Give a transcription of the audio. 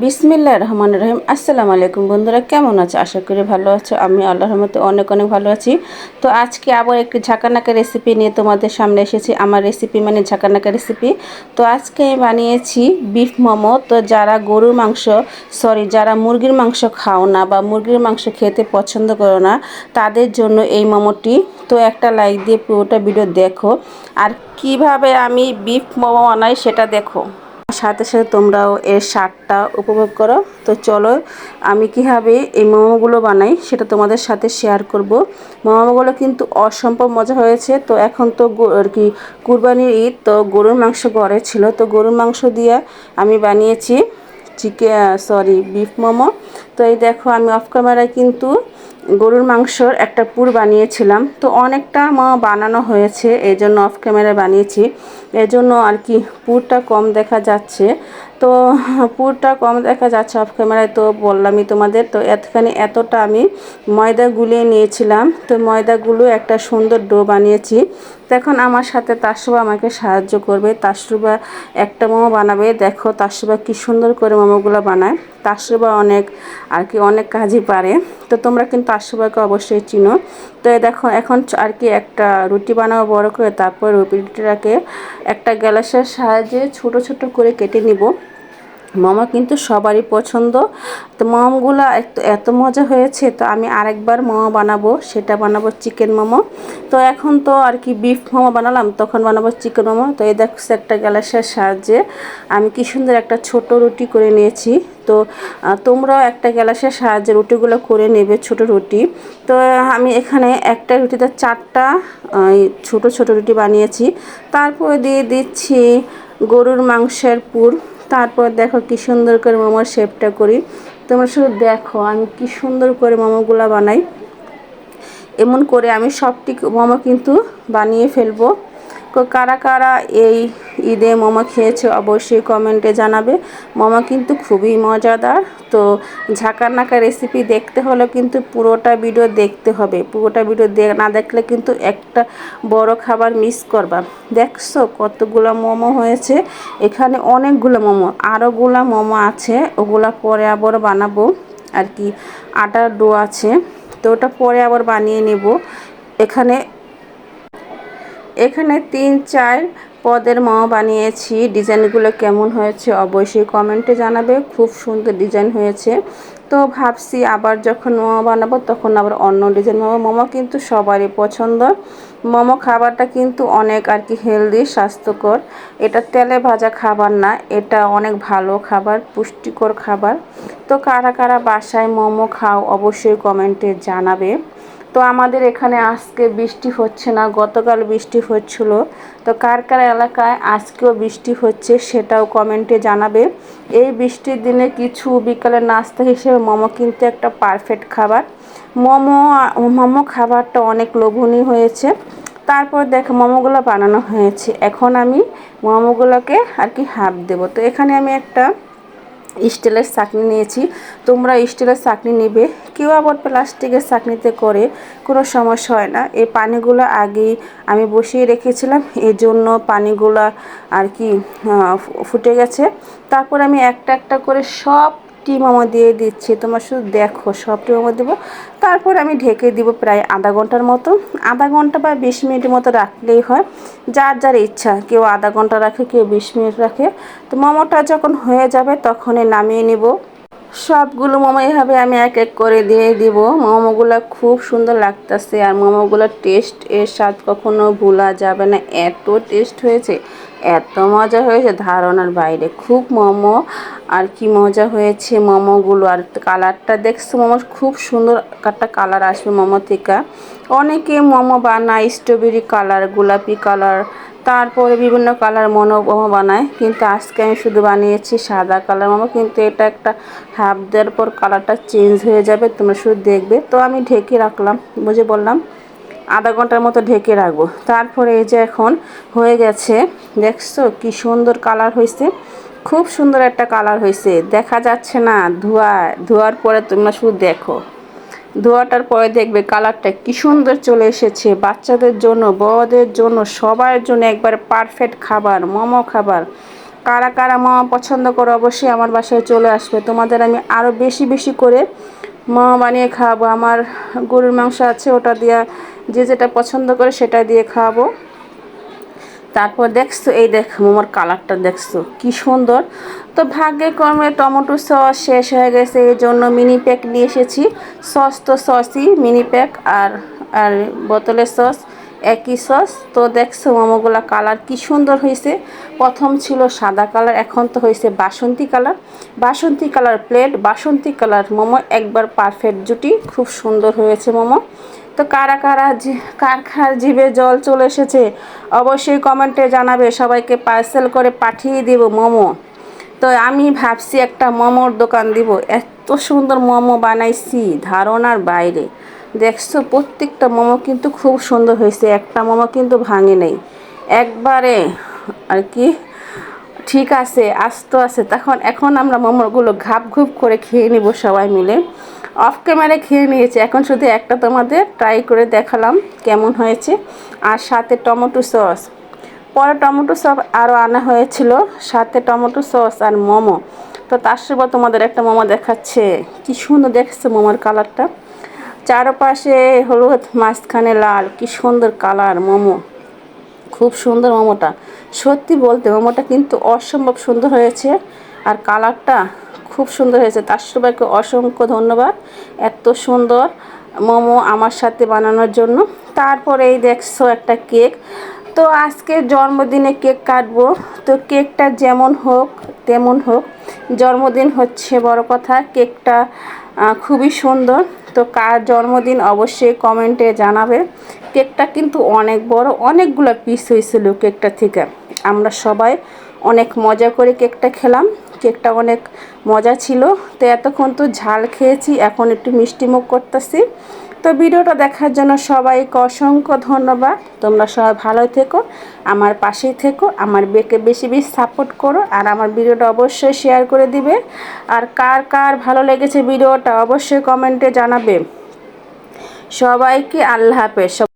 বিসমিল্লাহির রহমানির রহিম। আসসালামু আলাইকুম বন্ধুরা, কেমন আছো? আশা করি ভালো আছো। আমি আল্লাহর রহমতে অনেক অনেক ভালো আছি। তো আজকে আবার একটি ঝাঁকানাকা রেসিপি নিয়ে তোমাদের সামনে এসেছি। আমার রেসিপি মানে ঝাঁকানাকা রেসিপি। তো আজকে আমি বানিয়েছি বিফ মোমো। তো যারা গরুর মাংস যারা মুরগির মাংস খাও না বা মুরগির মাংস খেতে পছন্দ করো না, তাদের জন্য এই মোমোটি। তো একটা লাইক দিয়ে পুরোটা ভিডিও দেখো, আর কিভাবে আমি বিফ মোমো বানাই সেটা দেখো। সাথে সাথে তোমরাও এর স্বাদটা উপভোগ করো। তো চলো আমি কীভাবে এই মোমোগুলো বানাই সেটা তোমাদের সাথে শেয়ার করব। মোমোগুলো কিন্তু অসম্ভব মজা হয়েছে। তো এখন তো আর কি কুরবানির ঈদ, তো গরুর মাংস ঘরে ছিল, তো গরুর মাংস দিয়ে আমি বানিয়েছি বিফ মোমো। তো এই দেখো আমি অফ ক্যামেরায় কিন্তু গরুর মাংসর একটা পুর বানিয়েছিলাম। তো অনেকটা বানানো হয়েছে, এই জন্য অফ ক্যামেরায় বানিয়েছি। এজন্য আর কি পুরটা কম দেখা যাচ্ছে। তো পুরটা কম দেখা যাচ্ছে অফ ক্যামেরায়, তো বললামই তোমাদের। তো এতটা আমি ময়দা গুলিয়ে নিয়েছিলাম। তো ময়দাগুলো একটা সুন্দর ডো বানিয়েছি। তো এখন আমার সাথে তাসুবা আমাকে সাহায্য করবে। তাসুবা একটা মোমো বানাবে। দেখো তাসুবা কি সুন্দর করে মোমোগুলো বানায়। তাসুবা অনেক কাজই পারে। তো তোমরা কিন্তু তাসুবাকে অবশ্যই চিনো। তো দেখো এখন আর কি একটা রুটি বানাবো বড় করে, তারপর রুটিটাকে একটা গ্যালাসের সাহায্যে ছোট ছোট করে কেটে নিব। মোমো কিন্তু সবারই পছন্দ। তো মোমোগুলো এত মজা হয়েছে। তো আমি আরেকবার মোমো বানাবো, সেটা বানাবো চিকেন মোমো। তো এখন তো আর কি বিফ মোমো বানালাম, তখন বানাবো চিকেন মোমো। তো এই দেখছি একটা গ্যালাসের সাহায্যে আমি কি সুন্দর একটা ছোট রুটি করে নিয়েছি। তো তোমরাও একটা গ্যালাসের সাহায্যে রুটিগুলো করে নেবে, ছোট রুটি। তো আমি এখানে একটা রুটিতে 4টা ছোট ছোট রুটি বানিয়েছি। তারপরে দিয়ে দিচ্ছি গরুর মাংসের পুর। তারপর দেখো কি সুন্দর করে মোমোর শেপটা করি। তোমরা শুধু দেখো আমি কি সুন্দর করে মোমোগুলো বানাই। এমন করে আমি সবটি মোমো কিন্তু বানিয়ে ফেলবো। তো কারা কারা এই ঈদে মোমো খেয়েছে অবশ্যই কমেন্টে জানাবে। মোমো কিন্তু খুবই মজাদার। তো ঝাঁকানাকা রেসিপি দেখতে হলে কিন্তু পুরোটা ভিডিও দেখতে হবে। পুরোটা ভিডিও না দেখলে কিন্তু একটা বড় খাবার মিস করবা। দেখছো কতগুলো মোমো হয়েছে। এখানে অনেকগুলো মোমো, আরোগুলো মোমো আছে, ওগুলা পরে আবার বানাবো। আর কি আটার ডো আছে, তো ওটা পরে আবার বানিয়ে নেব। এখানে এখানে 3-4 পদের মোমো বানিয়েছি। ডিজাইনগুলো কেমন হয়েছে অবশ্যই কমেন্টে জানাবে। খুব সুন্দর ডিজাইন হয়েছে। তো ভাবছি আবার যখন মোমো বানাবো তখন আবার অন্য ডিজাইন মোমো। মোমো কিন্তু সবারই পছন্দ। মোমো খাবারটা কিন্তু অনেক আর কি হেলদি, স্বাস্থ্যকর। এটা তেলে ভাজা খাবার না, এটা অনেক ভালো খাবার, পুষ্টিকর খাবার। তো কারা কারা বাসায় মোমো খাও অবশ্যই কমেন্টে জানাবে। তো আমাদের এখানে আজকে বৃষ্টি হচ্ছে না, গতকাল বৃষ্টি হচ্ছিল। তো কার কার এলাকায় আজকেও বৃষ্টি হচ্ছে সেটাও কমেন্টে জানাবে। এই বৃষ্টির দিনে কিছু বিকালের নাস্তা হিসেবে মোমো কিন্তু একটা পারফেক্ট খাবার। মোমো খাবারটা অনেক লোভনীয় হয়েছে। তারপর দেখো মোমোগুলো বানানো হয়েছে। এখন আমি মোমোগুলোকে আর কি হাফ দেবো। তো এখানে আমি একটা স্টিলের চাকনি নিয়েছি। তোমরা স্টিলের চাকনি নেবে, কেউ আবার প্লাস্টিকের চাকনিতে করে, কোনো সমস্যা হয় না। এই পানিগুলো আগেই আমি বসিয়ে রেখেছিলাম, এই জন্য পানিগুলো আর কি ফুটে গেছে। তারপর আমি একটা একটা করে সবটি মোমো দিয়ে দিচ্ছি। তোমরা শুধু দেখো সবটি মোমো দেবো। তারপর আমি ঢেকে দিব প্রায় আধা ঘন্টার মতো। আধা ঘন্টা বা 20 মিনিটের মতো রাখলেই হয়, যার যার ইচ্ছা। কেউ আধা ঘন্টা রাখে, কেউ 20 মিনিট রাখে। তো মোমোটা যখন হয়ে যাবে তখনই নামিয়ে নিব। সবগুলো মোমো এভাবে আমি এক এক করে দিয়ে দিব। মোমোগুলো খুব সুন্দর লাগতেছে, আর মোমোগুলোর টেস্ট, এর স্বাদ কখনো ভোলা যাবে না। এত টেস্ট হয়েছে, এত মজা হয়েছে ধারণার বাইরে। খুব মোমো আর কি মজা হয়েছে মোমোগুলো। আর কালারটা দেখছো, মোমোর খুব সুন্দর একটা কালার আসবে মোমো থেকে। অনেকে মোমো বানায় স্ট্রবেরি কালার, গোলাপি কালার, তারপরে বিভিন্ন কালার মোমো বানায়, কিন্তু আজকে আমি শুধু বানিয়েছি সাদা কালার মোমো। কিন্তু এটা একটা হাফ দেওয়ার পর কালারটা চেঞ্জ হয়ে যাবে, তোমরা শুধু দেখবে। তো আমি ঢেকে রাখলাম, বললাম আধা ঘন্টার মতো ঢেকে রাখবো। তারপরে এই যে এখন হয়ে গেছে, দেখছো কি সুন্দর কালার হয়েছে। খুব সুন্দর একটা কালার হয়েছে, দেখা যাচ্ছে না ধোয়ার পরে তোমরা শুধু দেখো। ধোয়াটার পরে দেখবে কালারটা কি সুন্দর চলে এসেছে। বাচ্চাদের জন্য, বড়দের জন্য, সবার জন্য একবার পারফেক্ট খাবার, মোমো খাবার। কারা কারা মোমো পছন্দ করো অবশ্যই আমার বাসায় চলে আসবে। তোমাদের আমি আরও বেশি বেশি করে মোমো বানিয়ে খাওয়াবো। আমার গরুর মাংস আছে, ওটা দিয়ে যে যেটা পছন্দ করে সেটা দিয়ে খাওয়াবো। তারপর দেখছো, এই দেখ মোমোর কালারটা দেখছো কি সুন্দর। তো ভাগ্যে কর্মে টমেটো সস শেষ হয়ে গেছে, এই জন্য মিনি প্যাক নিয়ে এসেছি। সস তো সসই, মিনি প্যাক আর আর বোতলের সস একই সস। তো দেখছো মোমোগুলা কালার কি সুন্দর হয়েছে। প্রথম ছিল সাদা কালার, এখন তো হয়েছে বাসন্তী কালার। বাসন্তী কালার প্লেট, বাসন্তী কালার মোমো, একবার পারফেক্ট জুটি। খুব সুন্দর হয়েছে মোমো। তো কারা কারা কার কার জিভে জল চলে এসেছে অবশ্যই কমেন্টে জানাবে। সবাইকে পার্সেল করে পাঠিয়ে দেব মোমো। তো আমি ভাবছি একটা মোমোর দোকান দিব। এত সুন্দর মোমো বানাইছি ধারণার বাইরে। দেখছো প্রত্যেকটা মোমো কিন্তু খুব সুন্দর হয়েছে, একটা মোমো কিন্তু ভাঙে নেই একবারে আর কি ঠিক আছে, আস্ত আছে। এখন আমরা মোমোগুলো ঘাপ ঘুপ করে খেয়ে নিব সবাই মিলে। অফ ক্যামেরায় খেয়ে নিয়েছি, এখন শুধু একটা তোমাদের ট্রাই করে দেখালাম কেমন হয়েছে। আর সাথে টমেটো সস, পরে টমেটো সস আরও আনা হয়েছিল, সাথে টমেটো সস আর মোমো। তো তার সাথে তোমাদের একটা মোমো দেখাচ্ছে, কি সুন্দর দেখছে মোমোর কালারটা। চারপাশে হলুদ, মাঝখানে লাল, কি সুন্দর কালার মোমো। খুব সুন্দর মোমোটা, সত্যি বলতে মোমোটা কিন্তু অসম্ভব সুন্দর হয়েছে। আর কালারটা খুব সুন্দর হয়েছে। তার সবাইকে অসংখ্য ধন্যবাদ এত সুন্দর মোমো আমার সাথে বানানোর জন্য। তারপরে এই দেখছো একটা কেক। তো আজকে জন্মদিনে কেক কাটবো। তো কেকটা যেমন হোক তেমন হোক, জন্মদিন হচ্ছে বড় কথা। কেকটা খুবই সুন্দর। তো কার জন্মদিন অবশ্যই কমেন্টে জানাবে। কেকটা কিন্তু অনেক বড়, অনেকগুলো পিস হয়েছিল কেকটা থেকে। আমরা সবাই অনেক মজা করে কেকটা খেলাম, কেকটা অনেক মজা ছিল। তো এতক্ষণ তো ঝাল খেয়েছি, এখন একটু মিষ্টি মুখ করতেছি। তো ভিডিওটা দেখার জন্য সবাইকে অসংখ্য ধন্যবাদ। তোমরা সবাই ভালো থেকো, আমার পাশেই থেকো, আমার বেকে বেশি বেশি সাপোর্ট করো। আর আমার ভিডিওটা অবশ্যই শেয়ার করে দিবে। আর কার কার ভালো লেগেছে ভিডিওটা অবশ্যই কমেন্টে জানাবে। সবাইকে আল্লাহ হাফেজ।